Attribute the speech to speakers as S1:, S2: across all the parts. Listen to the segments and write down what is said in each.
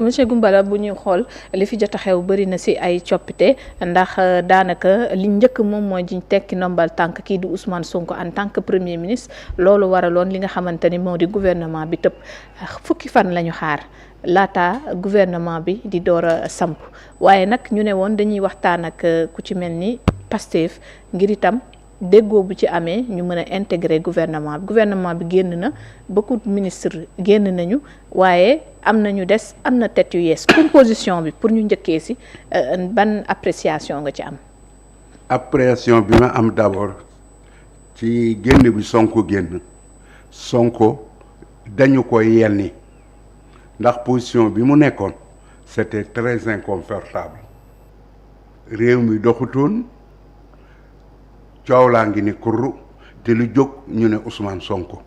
S1: monsieur Goumbala bu ñuy xool li fi jot a xew bëri na ci ay coppite ndax daanaka li njëkk moom mooy jiñ tekki ndombal tànk kii di Ousmane Sonko en tant que premier ministre loolu waraloon li nga xamante ni moo di gouvernement bi tëb fukki fan la ñu xaar laata gouvernement bi di door a samp waaye nag ñu ne woon dañuy waxtaan ak ku ci mel ni Pastef ngir itam déggoo bu ci amee ñu mën a intégrer gouvernement bi génn na beaucoup de ministres génn nañu waaye am na ñu des am na tête yu yees composition bi pour ñu njëkkee ci ban appréciation nga ci am.
S2: appréciation bi ma am d'abord ci génn bi Sonko dañu ko yenni ndax position bi mu nekkoon c'était très inconfortable réew mi doxutoon coow laa ngi ni kurru te lu jóg ñu ne Ousmane Sonko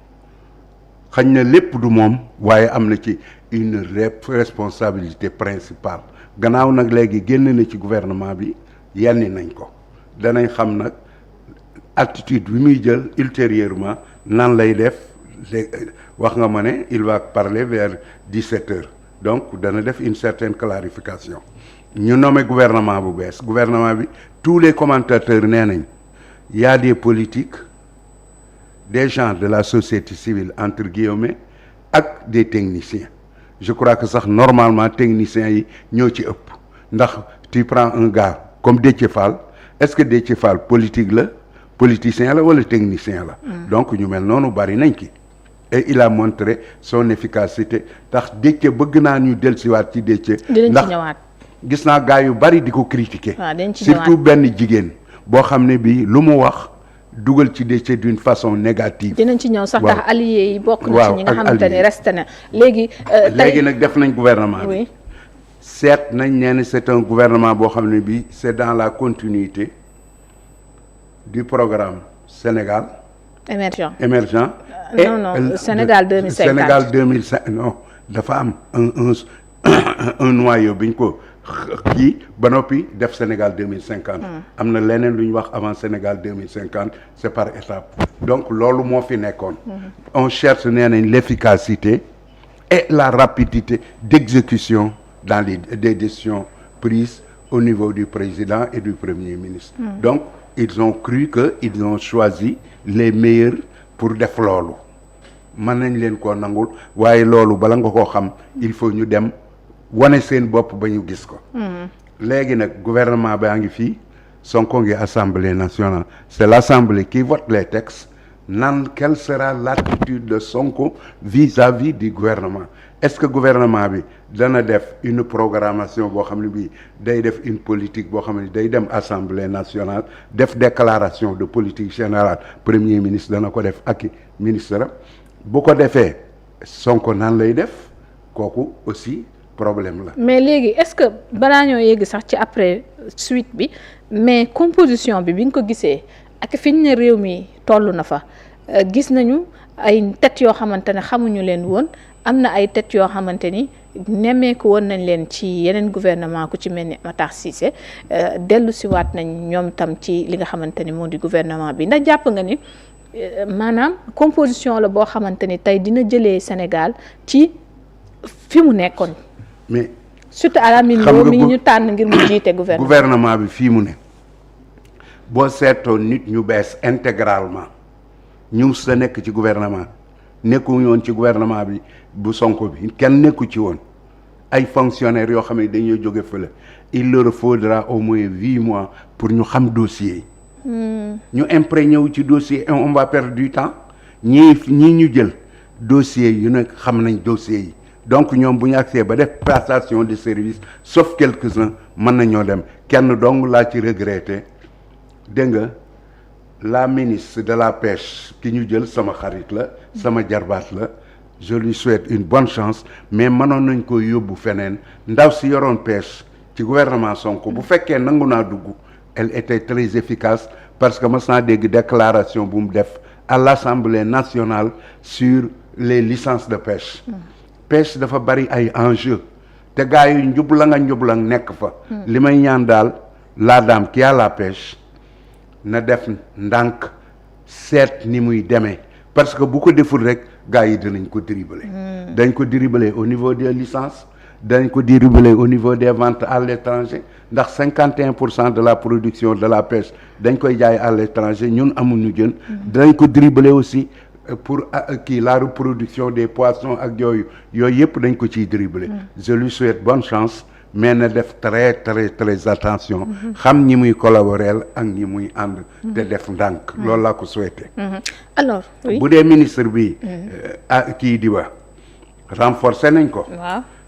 S2: xañ na lépp du moom waaye am na ci une responsabilité principale gannaaw nag léegi génn na ci gouvernement bi yenni nañ ko danañ xam nag attitude bi muy jël ultérieurement nan lay def wax nga ma ne il va parler vers 17 heures donc dana def une certaine clarification ñu nommé gouvernement bu bees gouvernement bi tous les commentateurs nee nañ y a des politiques des gens de la société civile entre guillemets ak des techniciens je crois que sax normalement techniciens yi ñoo ci ëpp ndax tu prends un gars comme Déthié Fall est-ce que Déthié Fall politique la politicien la wala technicien la donc ñu mel noonu bari nañ ki et il a montré son efficacité tax Déthié bëgg naa ñu dellusiwaat ci Déthié ndax gis naa gars yu bari di ko critiquer surtout benn jigéen boo xam ne bii lu mu wax dugal ci Déthié d'une façon négative.
S1: dinañ ci ñëw sax ndax alliés yi bokk na ci ñi nga xamante ne resté na léegi.
S2: léegi nag def nañ gouvernement bi. seet nañ nee na c'est un gouvernement boo xam ne bii c'est dans la continuité du programme Sénégal. émergent.
S1: non Sénégal 2050
S2: Sénégal 2005 non dafa am un noyau bi ñu ko. kii ba noppi def Sénégal 2050 am na leneen lu ñu wax avant Sénégal 2050 c'est par étape donc loolu moo fi nekkoon on cherche nee nañ l'efficacité et la rapidité d'exécution dans des décisions prises au niveau du président et du premier ministre donc ils ont cru que ils ont choisi les meilleurs pour def loolu mën nañ leen koo nangul waaye loolu bala nga koo xam il faut ñu dem wane seen bopp ba ñu gis ko léegi nag gouvernement baa ngi fii Sonko ngi assemblée nationale c'est l'assemblée qui vote les textes quelle sera l'attitude de Sonko vis-à-vis du gouvernement est-ce que gouvernement bi dana def une programmation boo xam ne bii day def une politique boo xam ne day dem assemblée nationale def déclaration de politique générale premier ministre dana ko def ak ministre bu ko defee Sonko nan lay def kooku aussi problème la.
S1: mais léegi est-ce que balaa ñoo yegg sax ci après suite bi mais composition bi nga ko gisee ak fi ñu ne réew mi toll na fa gis nañu ay tête yoo xamante ne xamuñu leen woon am na ay tête yoo xamante ni nemmeeku woon nañ leen ci yeneen gouvernement ku ci mel ni Matar Cissé dellu siwaat nañ ñoom tam ci li nga xamante ni moo di gouvernement bi ndax jàpp nga ni maanaam composition la boo xamante ni tey dina jëlee Sénégal ci fi mu nekkoon.
S2: mais
S1: surtout à la mi ñu tànn ngir mu jiite
S2: gouvernement bi fii mu ne boo seetoon nit ñu bees intégralement ñu sa nekk ci gouvernement nekkuñu woon ci gouvernement bi bu Sonko bi kenn nekku ci woon ay fonctionnaires yoo xam ne dañuy jóge fële il leur faudra au moins 8 mois pour ñu xam dossier yi ñu imprégné wu ci dossier et on va perdre du temps ñii ñu jël dossier yu nekk xam nañ dossier yi donc ñoom bu ñu accès ba def passation de service sauf quelques-uns mën nañoo dem kenn dong laa ci regretté dégg nga la ministre de la pêche ki ñu jël sama xarit la sama jarbaat la je lui souhaite une bonne chance mais mënoon nañ ko yóbbu feneen ndaw si yoroon pêche ci gouvernement Sonko bu fekkee nangu naa dugg elle était très efficace parce que mas naa dégg déclaration bu mu def à l'Assemblée nationale sur les licences de pêche pêche dafa bari ay enjeux te gars yu njublang nekk fa li may ñaan daal la dame qui a la pêche na def ndànk seet ni muy demee parce que bu ko deful rek gars yi dinañ ko dribbler dañ ko dribbler au niveau des licences dañ ko dribbler au niveau des ventes à l'étranger ndax 51% de la production de la pêche dañ koy jaay à l'étranger ñun amuñu jën dañ ko dribbler aussi pour la reproduction des poissons ak yooyu yëpp dañ ko ciy dribbler je lui souhaite bonne chance mais na def très très très attention xam ñi muy collaborer ak ñi muy ànd te def ndànk loolu laa ko souhaité
S1: alors
S2: bu dee ministre bi kii Diba renforcer nañ ko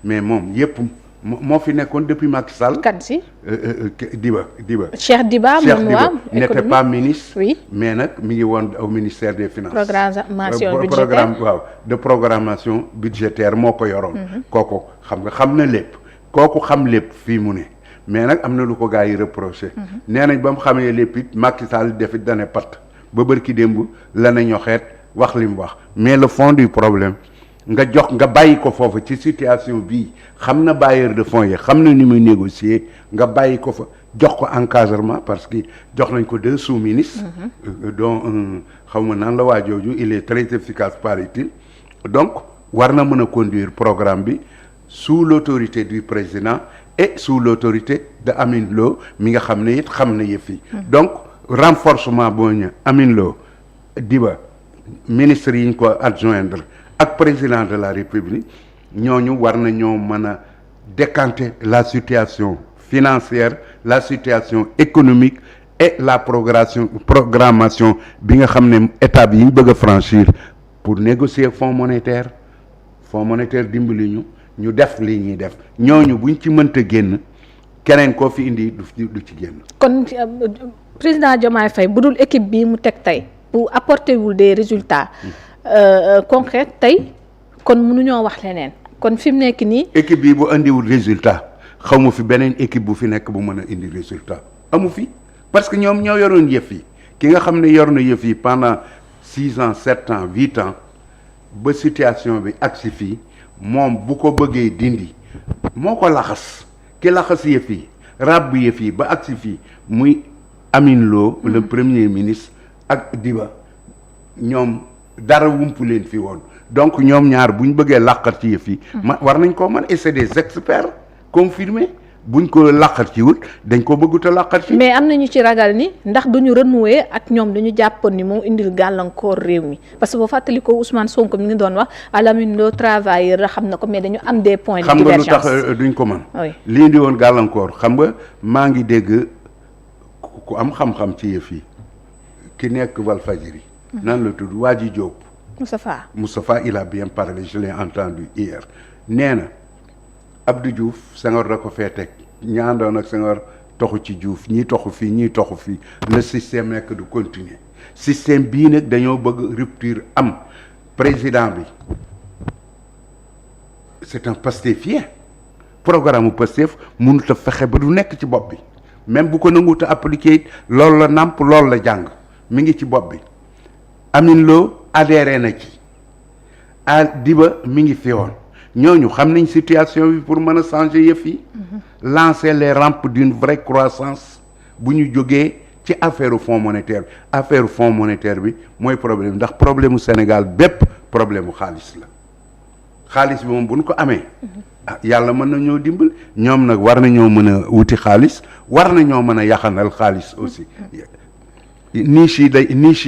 S2: mais moom yëpp moo fi nekkoon depuis Macky Sall.
S1: kan si.
S2: Diba.
S1: Cheikh Diba moom waaw
S2: n'était pas ministre.
S1: oui
S2: mais nag mi ngi woon au ministère des finances.
S1: programmation budgétaire
S2: de programmation budgétaire moo ko yoroon. kooku xam na lépp. kooku xam lépp fii mu ne mais nag am na lu ko gars yi reproché. nee nañ ba mu xamee lépp it Macky Sall def it dane pat ba bërki démb la na ñoxeet wax li mu wax mais le fond du problème. nga bàyyi ko foofu ci situation bii xam na bailleur de fonds yi xam na ni muy négocier nga bàyyi ko fa jox ko encadrement parce que jox nañ ko 2 sous-ministres dont xaw ma naan la waa jooju il est très efficace paraît-il donc war na mën a conduire programme bi sous l'autorité du président et sous l'autorité de Amine Lo mi nga xam ne it xam na yëf yi donc renforcement boo ñëw Amine Lo Diba ministre yi ñu ko adjoindre ak président de la République ñooñu war nañoo mën a décanter la situation financière la situation économique et la programmation bi nga xam ne étape yi ñu bëgg a franchir pour négocier fonds monétaire dimbali ñu def li ñuy def ñooñu buñ ci mënta génn keneen koo fi indi du ci génn.
S1: kon président Diomaye Faye bu dul équipe bii mu teg tey bu apporter wul des résultats. concret tey kon mënuñoo wax leneen kon fi mu nekk nii.
S2: équipe bi bu indiwul résultat xamu fi beneen équipe bu fi nekk bu mën a indi résultat amu fi parce que ñoom ñoo yoroon yëf yi ki nga xam ne yor na yëf yi pendant 6 ans 7 ans 8 ans ba situation bi agsi fii moom bu ko bëggee dindi moo ko laxas ki laxas yëf yi ràbb yëf yi ba agsi fii muy Amine Lo le premier ministre ak Diba ñoom. dara wumpu leen fi woon donc ñoom ñaar bu ñu bëggee làqar ci yëf yi war nañ koo mën et c'est des experts confirmés buñ ko làqar ci wut dañ ko bëggut a làqar ci
S1: mais am nañu ci ragal ni ndax duñu renouer ak ñoom dañu jàppoon ni moo indil gàllankoor réew mi parce que boo fàttali ko Ousmane Sonko mi ngi doon wax Lamine Lo travailleur la xam na ko mais dañu am des points de divergence
S2: xam nga lu tax duñ ko mën li indi woon gàllankoor xam nga maa ngi dégg ku am xam-xam ci yëf yi ki nekk Walfadjri nan la tudd waa ji Diop. Moustapha il a bien parlé je l'ai entendu hier nee na Abdou Diouf Senghor da ko fee teg ñaandoon ak Senghor toxu ci Diouf ñii toxu fii ñii toxu fii le système nekk du continuer système bii nag dañoo bëgg rupture am président bi c'est un pastéfien programme Pastef mënut a fexe ba du nekk ci bopp bi même bu ko nanguut a appliqué it loolu la nàmp loolu la jàng mi ngi ci bopp bi Amine Lo adhéré na ci Diba mi ngi fi woon ñooñu xam nañ situation bi pour mën a changer yëf yi lancer les rampes d'une vraie croissance bu ñu jógee ci affaire fonds monétaire bi mooy problème ndax problème mu Sénégal bépp problème mu xaalis la xaalis bi moom bu ñu ko amee yàlla mën na ñoo dimbal ñoom nag war nañoo mën a wuti xaalis war nañoo mën a yaxanal xaalis aussi niche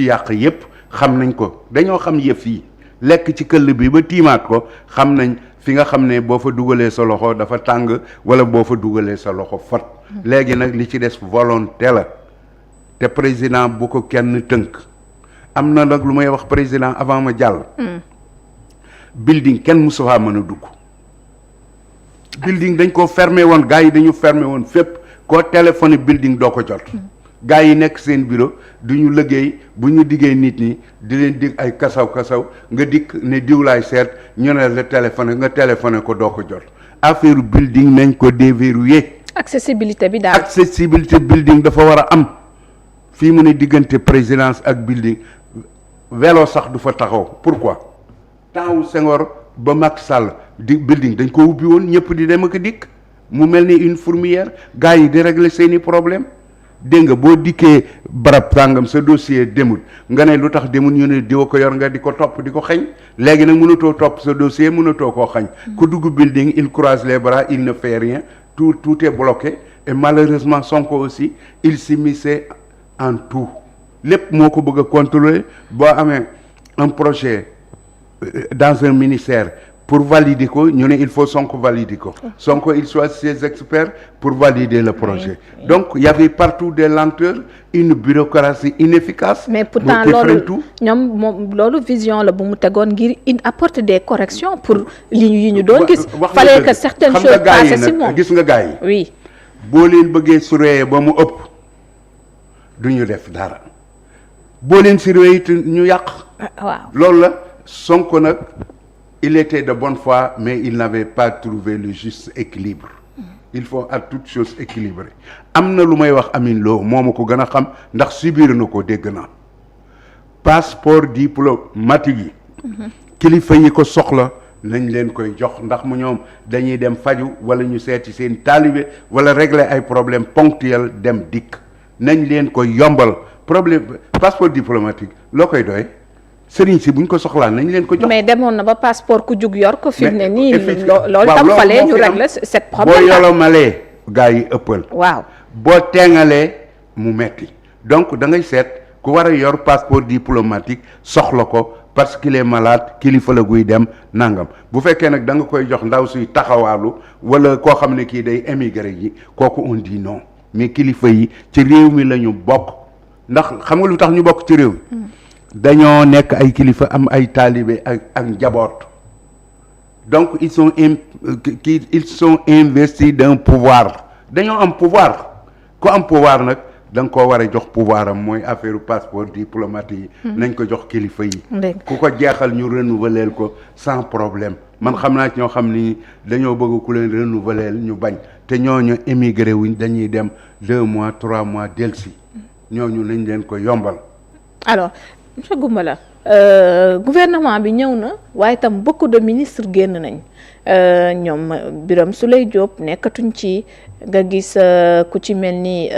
S2: yi yàq yépp xam nañ ko dañoo xam yëf yi lekk ci këll bi ba tiimaat ko xam nañ fi nga xam ne boo fa dugalee sa loxo dafa tàng wala boo fa dugalee sa loxo fot léegi nag li ci des volonté la te président bu ko kenn tënk am na nag lu may wax président avant ma jàll building kenn musu faa mën a dugg building dañ koo fermé woon gars yi dañu fermé woon fépp koo téléphoné building doo ko jot gars yi nekk seen bureau du ñu liggéey bu ñu diggee nit ñi di leen dig ay kasaw nga dikk ne diwlaay seet ñu ne la téléphoné ko doo ko jot affaire building nañ ko déverrouiller.
S1: accessibilité bi daal
S2: accessibilité building dafa war a am fii mu ne diggante présidence ak building vélo sax du fa taxaw pourquoi temps wu Senghor ba Macky Sall di building dañ ko ubbi woon ñëpp di dem ak dikk mu mel ni une fourmilière gars yi di régler seeni problème dégg nga boo dikkee barab sàngam sa dossier demul nga ne lu tax demul ñu ne diwa ko yor nga di ko topp di ko xañ léegi nag mënatoo topp sa dossier mënatoo koo xañ ku dugg building il croise les bras il ne fait rien tout est bloqué et malheureusement Sonko aussi il s'immisce en tout lépp moo ko bëgg a contrôler boo amee un projet dans un ministère pour valider ko ñu ne il faut Sonko valider ko Sonko il choisit ses experts pour valider le projet donc il y avait partout des lenteurs une bureaucratie inefficace
S1: mais pourtant loolu ñoom moom loolu vision la bu mu tegoon ngir apporter des corrections pour yi ñu doon gis fallait que certaines choses passent si moom
S2: gis nga gars yi
S1: oui
S2: boo leen bëggee surveiller ba mu ëpp du ñu def dara boo leen surveiller it ñu yàq
S1: waaw
S2: loolu la Sonko nag il était de bonne foi mais il n'avait pas trouvé le juste équilibre il faut à toute chose équilibrée am na lu may wax Amine Lo moo ma ko gën a xam ndax subir na ko dégg naa passeport diplomatique yi kilifa yi ko soxla nañ leen koy jox ndax mu ñoom dañuy dem faju wala ñu seeti seen taalibe wala régler ay problème ponctuel dem dikk nañ leen koy yombal problème passeport diplomatique loo koy doy sëriñ si buñ ko soxlaa nañ leen ko jox.
S1: mais demoon na ba passeport ku jug yor ko. fi mu ne nii loolu tam fale ñu régler cette problème.
S2: boo yolomalee gars yi ëppal.
S1: waaw
S2: boo teengalee mu metti donc da ngay seet ku war a yor passeport diplomatique soxla ko parce qu'il est malade kilifa la guy dem nangam bu fekkee nag da nga koy jox ndaw suy taxawaalu wala koo xam ne kii day émigré ji kooku on dit non mais kilifa yi ci réew mi la ñu bokk ndax xam nga lu tax ñu bokk ci réew mi. dañoo nekk ay kilifa am ay taalibe ak njaboot donc ils sont investis d'un pouvoir dañoo am pouvoir ku am pouvoir nag da nga koo war a jox pouvoir am mooy affaire passeport diplomatique yi nañ ko jox kilifa yi ku ko jeexal ñu renouveler ko sans problème man xam naa ci ñoo xam ni dañoo bëgg ku leen renouveler ñu bañ te ñooñu émigré wuñ dañuy dem 2 mois 3 mois delsi ñooñu nañ leen ko yombal.
S1: Alors monsieur Goumbala gouvernement bi ñëw na waaye itam beaucoup de ministres génn nañ ñoom Birame Souleye Diop nekkatuñ ci nga gis ku ci mel ni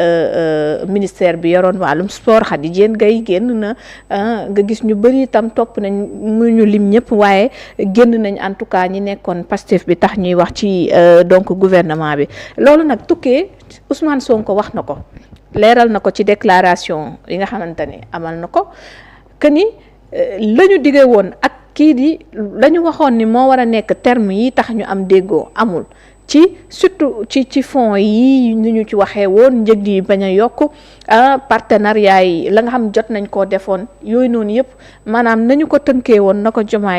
S1: ministère bi yoroon wàllum sport Khady Diène Gaye génn na nga gis ñu bëri itam topp nañ mu ñu lim ñëpp waaye génn nañ en tout cas ñi nekkoon Pastef bi tax ñuy wax ci donc gouvernement bi loolu nag tukkee Ousmane Sonko wax na ko leeral na ko ci déclaration yi nga xamante ne amal na ko que ni la ñu diggee woon ak kii di la ñu waxoon ni moo war a nekk terme yi tax ñu am déggoo amul ci surtout ci fonds yi ni ñu ci waxee woon njëg yi bañ a yokk partenariat yi la nga xam jot nañ koo defoon yooyu noonu yëpp maanaam nañu ko tënkee woon na ko Diomaye